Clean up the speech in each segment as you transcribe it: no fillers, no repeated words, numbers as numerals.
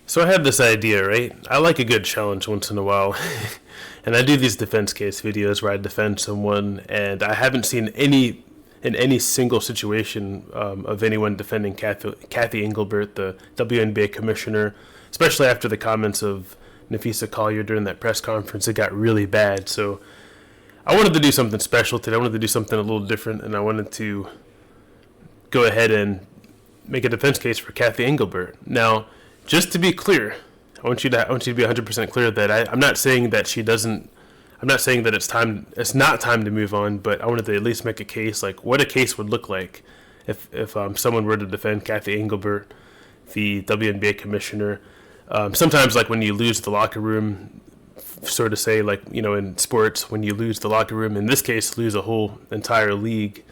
So I had this idea, right? I like a good challenge once in a while. And I do these defense case videos where I defend someone, and I haven't seen any single situation of anyone defending Cathy Engelbert, the WNBA commissioner, especially after the comments of Nafisa Collier during that press conference. It got really bad. So I wanted to do something special today. I wanted to do something a little different, and I wanted to go ahead and make a defense case for Cathy Engelbert. Now, just to be clear, I want you to be 100% clear that I'm not saying that she doesn't. I'm not saying that it's not time to move on, but I wanted to at least make a case, like what a case would look like if someone were to defend Cathy Engelbert, the WNBA commissioner. Sometimes, like when you lose the locker room, sort of say, like, in sports, when you lose the locker room, in this case, lose a whole entire league.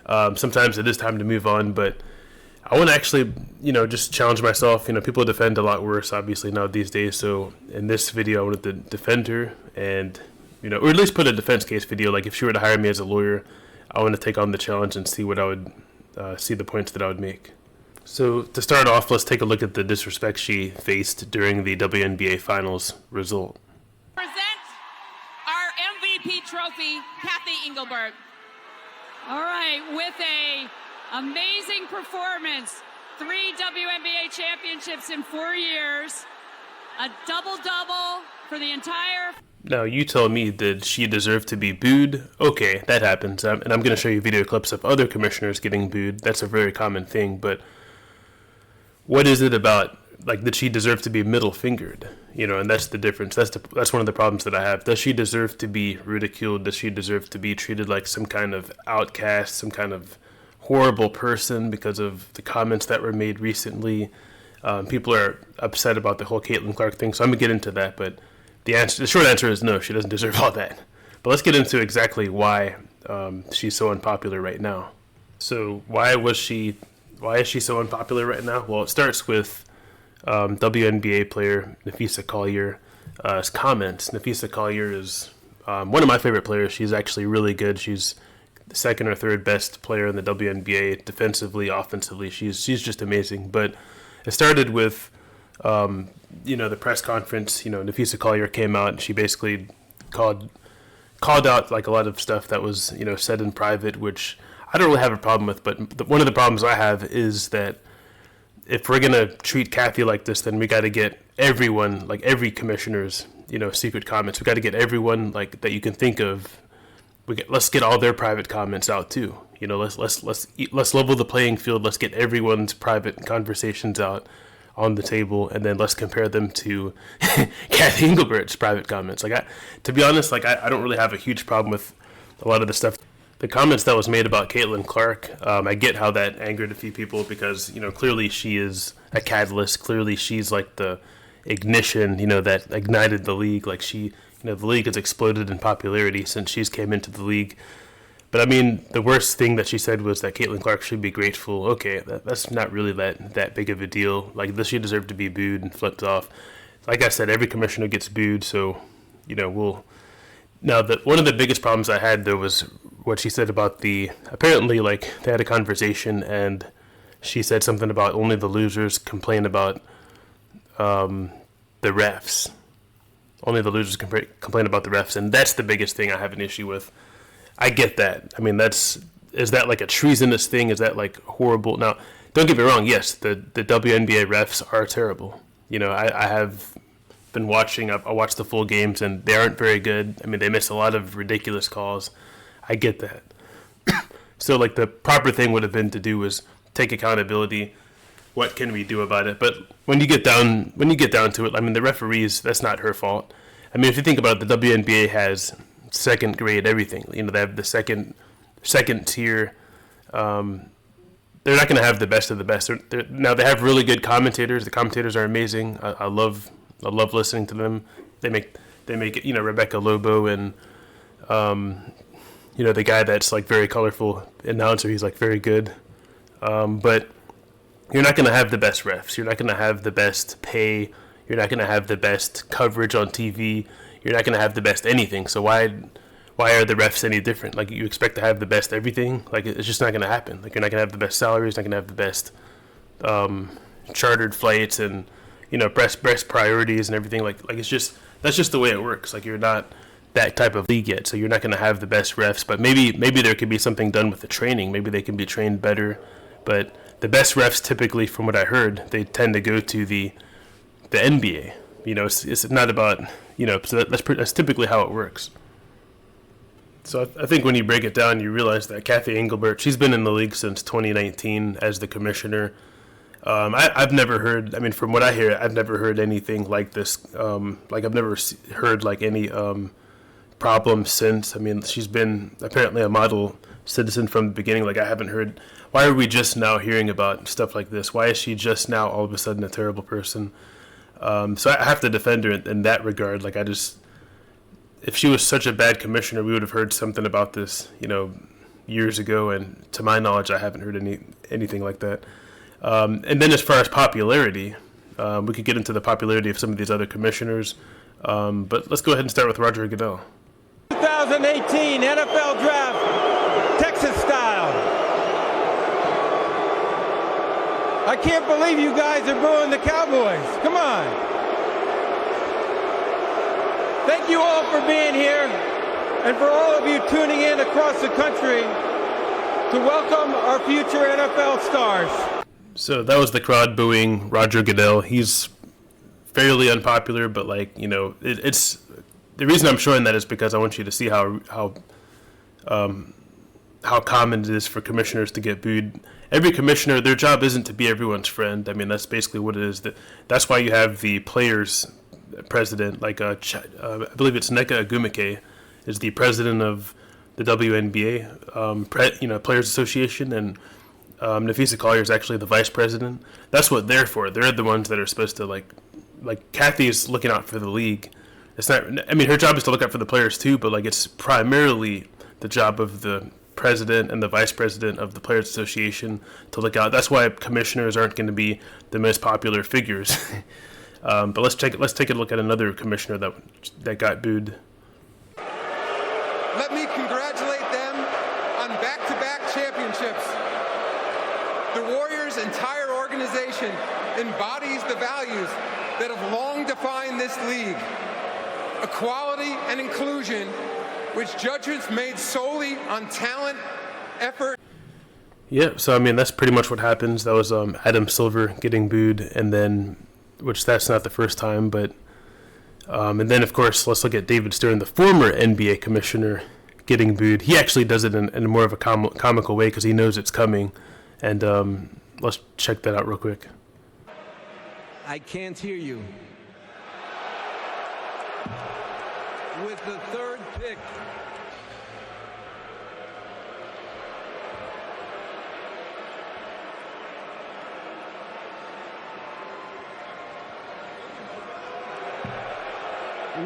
Sometimes it is time to move on, but I want to actually, just challenge myself. People defend a lot worse, obviously, now these days. So in this video, I wanted to defend her and, or at least put a defense case video. Like if she were to hire me as a lawyer, I want to take on the challenge and see what I would, see the points that I would make. So to start off, let's take a look at the disrespect she faced during the WNBA Finals result. Present our MVP trophy, Cathy Engelbert. All right, with a amazing performance, 3 WNBA championships in 4 years, a double-double for the entire... Now, you tell me, did she deserve to be booed? Okay, that happens. And I'm going to show you video clips of other commissioners getting booed. That's a very common thing. But what is it about, like, did she deserve to be middle-fingered? And that's the difference. That's one of the problems that I have. Does she deserve to be ridiculed? Does she deserve to be treated like some kind of outcast, some kind of horrible person because of the comments that were made recently? People are upset about the whole Caitlin Clark thing, so I'm going to get into that. But the short answer is no, she doesn't deserve all that. But let's get into exactly why she's so unpopular right now. So why is she so unpopular right now? Well, it starts with WNBA player Nafisa Collier's comments. Nafisa Collier is one of my favorite players. She's actually really good. She's the second or third best player in the WNBA, defensively, offensively. She's just amazing. But it started with the press conference. Nafisa Collier came out and she basically called out like a lot of stuff that was said in private, which I don't really have a problem with. But one of the problems I have is that if we're gonna treat Cathy like this, then we got to get everyone, like every commissioner's secret comments. We got to get everyone like that you can think of. Let's get all their private comments out too. Let's level the playing field. Let's get everyone's private conversations out on the table, and then let's compare them to Cathy Engelbert's private comments. To be honest, I don't really have a huge problem with a lot of the stuff. The comments that was made about Caitlin Clark, I get how that angered a few people because clearly she is a catalyst. Clearly she's like the ignition, that ignited the league. Like the league has exploded in popularity since she's came into the league. But I mean, the worst thing that she said was that Caitlin Clark should be grateful. Okay, that's not really that big of a deal. Like, does she deserve to be booed and flipped off? Like I said, every commissioner gets booed, so we'll. Now, one of the biggest problems I had though was what she said about apparently like they had a conversation and she said something about only the losers complain about the refs. Only the losers complain about the refs, and that's the biggest thing I have an issue with. I get that. I mean, is that like a treasonous thing? Is that like horrible? Now, don't get me wrong. Yes, the WNBA refs are terrible. I have been watching. I watched the full games, and they aren't very good. I mean, they miss a lot of ridiculous calls. I get that. So, like, the proper thing would have been to do was take accountability. What can we do about it? But when you get down to it, I mean, the referees, that's not her fault. I mean, if you think about it, the WNBA has second grade everything. They have the second tier. They're not going to have the best of the best. Now they have really good commentators. The commentators are amazing. I love listening to them. They make it. Rebecca Lobo and the guy that's like very colorful announcer. He's like very good. But you're not going to have the best refs. You're not going to have the best pay. You're not going to have the best coverage on TV. You're not going to have the best anything. So why are the refs any different? Like, you expect to have the best everything? Like, it's just not going to happen. Like, you're not going to have the best salaries, not going to have the best chartered flights and, best priorities and everything. Like it's just that's just the way it works. Like you're not that type of league yet, so you're not going to have the best refs. But maybe there could be something done with the training. Maybe they can be trained better. But the best refs typically, from what I heard, they tend to go to the NBA. It's not about So that's typically how it works. So I think when you break it down, you realize that Cathy Engelbert, she's been in the league since 2019 as the commissioner. I've never heard. I mean, from what I hear, I've never heard anything like this. I've never heard like any problems since. I mean, she's been apparently a model citizen from the beginning. Like I haven't heard. Why are we just now hearing about stuff like this? Why is she just now all of a sudden a terrible person? So I have to defend her in that regard. Like if she was such a bad commissioner, we would have heard something about this, years ago. And to my knowledge, I haven't heard anything like that. And then as far as popularity, we could get into the popularity of some of these other commissioners. But let's go ahead and start with Roger Goodell. 2018 NFL Draft, Texas style. I can't believe you guys are booing the Cowboys. Come on. Thank you all for being here and for all of you tuning in across the country to welcome our future NFL stars. So that was the crowd booing Roger Goodell. He's fairly unpopular, but it's the reason I'm showing that is because I want you to see how common it is for commissioners to get booed. Every commissioner, their job isn't to be everyone's friend. I mean, that's basically what it is. That's why you have the players president, I believe it's Nneka Agumike is the president of the WNBA, Players Association, and Nafisa Collier is actually the vice president. That's what they're for. They're the ones that are supposed to like Cathy is looking out for the league. It's not. I mean, her job is to look out for the players too, but it's primarily the job of the president and the vice president of the Players Association to look out. That's why commissioners aren't going to be the most popular figures. But let's take a look at another commissioner that got booed. Let me congratulate them on back-to-back championships. The Warriors' entire organization embodies the values that have long defined this league: equality and inclusion, which judgments made solely on talent, effort. Yeah, so I mean that's pretty much what happens. That was Adam Silver getting booed, and then. Which that's not the first time, but and then of course let's look at David Stern, the former NBA commissioner, getting booed. He actually does it in more of a comical way because he knows it's coming, and let's check that out real quick. I can't hear you. With the third pick.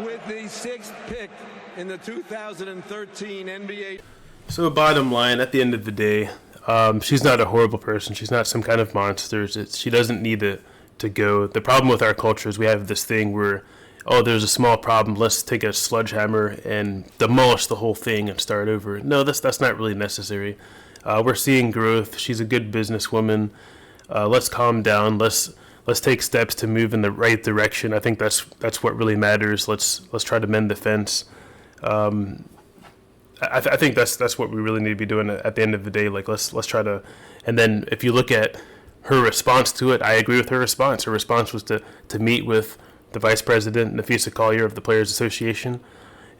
With the sixth pick in the 2013 NBA. So bottom line, at the end of the day, she's not a horrible person. She's not some kind of monster. She doesn't need to go. The problem with our culture is we have this thing where, there's a small problem. Let's take a sledgehammer and demolish the whole thing and start over. No, that's not really necessary. We're seeing growth. She's a good businesswoman. Let's calm down. Let's take steps to move in the right direction. I think that's what really matters. Let's try to mend the fence. I think that's what we really need to be doing at the end of the day. Let's try to. And then if you look at her response to it, I agree with her response. Her response was to meet with the vice president, Nafisa Collier of the Players Association,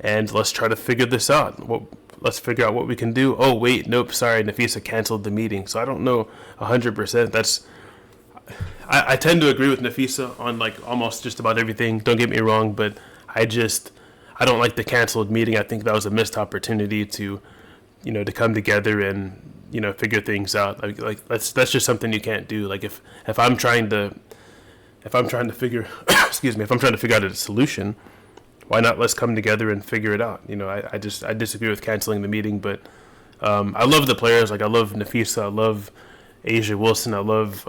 and let's try to figure this out. Let's figure out what we can do. Oh wait, nope, sorry, Nafisa canceled the meeting. So I don't know 100%. I tend to agree with Nafisa on almost just about everything. Don't get me wrong, but I don't like the canceled meeting. I think that was a missed opportunity to come together and figure things out. That's just something you can't do. If I'm trying to figure if I'm trying to figure out a solution, why not let's come together and figure it out? I disagree with canceling the meeting, but I love the players. I love Nafisa. I love Asia Wilson. I love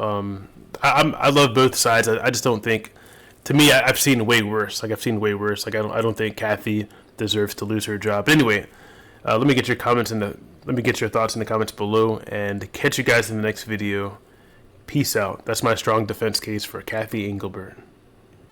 I love both sides. I just don't think. To me, I've seen way worse. I don't think Cathy deserves to lose her job. But anyway, let me get your thoughts in the comments below, and catch you guys in the next video. Peace out. That's my strong defense case for Cathy Engelbert.